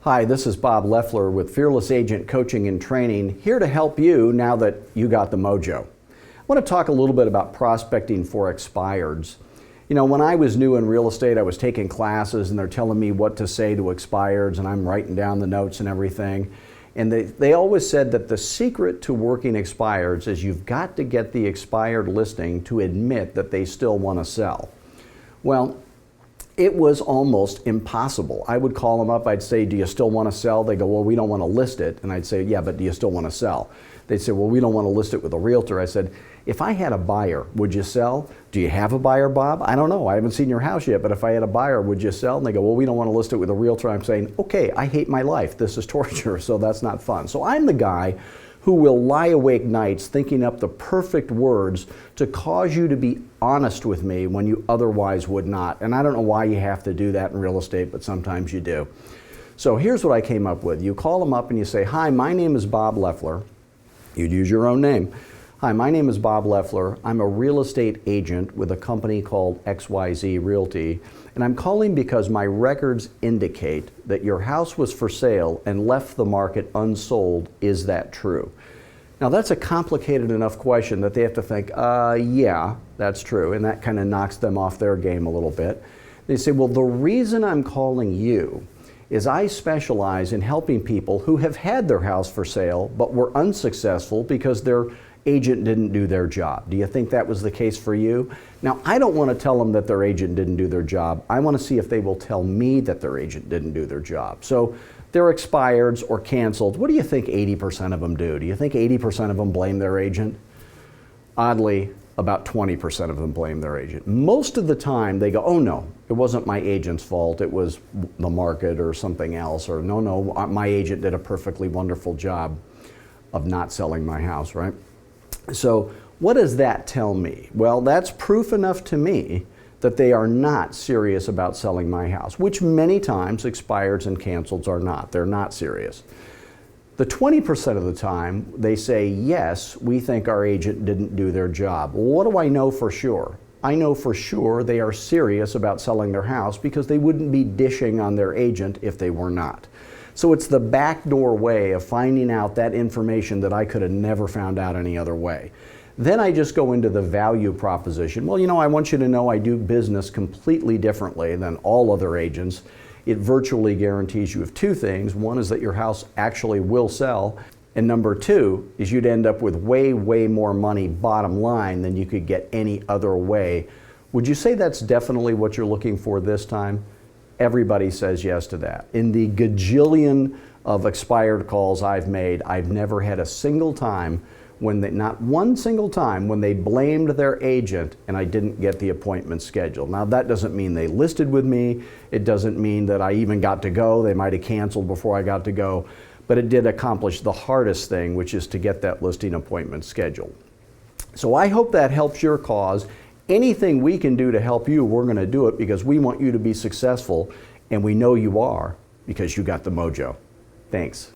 Hi, this is Bob Loeffler with Fearless Agent Coaching and Training, here to help you now that you got the mojo. I want to talk a little bit about prospecting for expireds. You know, when I was new in real estate, I was taking classes and they're telling me what to say to expireds, and I'm writing down the notes and everything. And they always said that the secret to working expireds is you've got to get the expired listing to admit that they still want to sell. Well, it was almost impossible. I would call them up, I'd say, do you still want to sell? They go, well, we don't want to list it. And I'd say, yeah, but do you still want to sell? They'd say, well, we don't want to list it with a realtor. I said, if I had a buyer, would you sell? Do you have a buyer, Bob? I don't know, I haven't seen your house yet, but if I had a buyer, would you sell? And they go, well, we don't want to list it with a realtor. I'm saying, okay, I hate my life. This is torture, so that's not fun. So I'm the guy who will lie awake nights thinking up the perfect words to cause you to be honest with me when you otherwise would not. And I don't know why you have to do that in real estate, but sometimes you do. So here's what I came up with. You call them up and you say, hi, my name is Bob Loeffler. You'd use your own name. Hi, my name is Bob Loeffler. I'm a real estate agent with a company called XYZ Realty, and I'm calling because my records indicate that your house was for sale and left the market unsold. Is that true? Now that's a complicated enough question that they have to think, yeah, that's true, and that kind of knocks them off their game a little bit. They say, well, the reason I'm calling you is I specialize in helping people who have had their house for sale but were unsuccessful because their agent didn't do their job. Do you think that was the case for you? Now, I don't want to tell them that their agent didn't do their job. I want to see if they will tell me that their agent didn't do their job. So they're expireds or canceled. What do you think 80% of them do? Do you think 80% of them blame their agent? Oddly, about 20% of them blame their agent. Most of the time they go, oh no, it wasn't my agent's fault, it was the market or something else, or no, my agent did a perfectly wonderful job of not selling my house, right? So what does that tell me? Well, that's proof enough to me that they are not serious about selling my house, which many times expireds and canceleds are not. They're not serious. The 20% of the time, they say, yes, we think our agent didn't do their job. Well, what do I know for sure? I know for sure they are serious about selling their house because they wouldn't be dishing on their agent if they were not. So it's the backdoor way of finding out that information that I could have never found out any other way. Then I just go into the value proposition. Well, you know, I want you to know I do business completely differently than all other agents. It virtually guarantees you of two things. One is that your house actually will sell. And number two is you'd end up with way, way more money bottom line than you could get any other way. Would you say that's definitely what you're looking for this time? Everybody says yes to that. In the gajillion of expired calls I've made, I've never had a single time when they, not one single time, when they blamed their agent and I didn't get the appointment scheduled. Now that doesn't mean they listed with me. It doesn't mean that I even got to go. They might have canceled before I got to go, but it did accomplish the hardest thing, which is to get that listing appointment scheduled. So I hope that helps your cause. Anything we can do to help you, we're going to do it because we want you to be successful, and we know you are because you got the mojo. Thanks.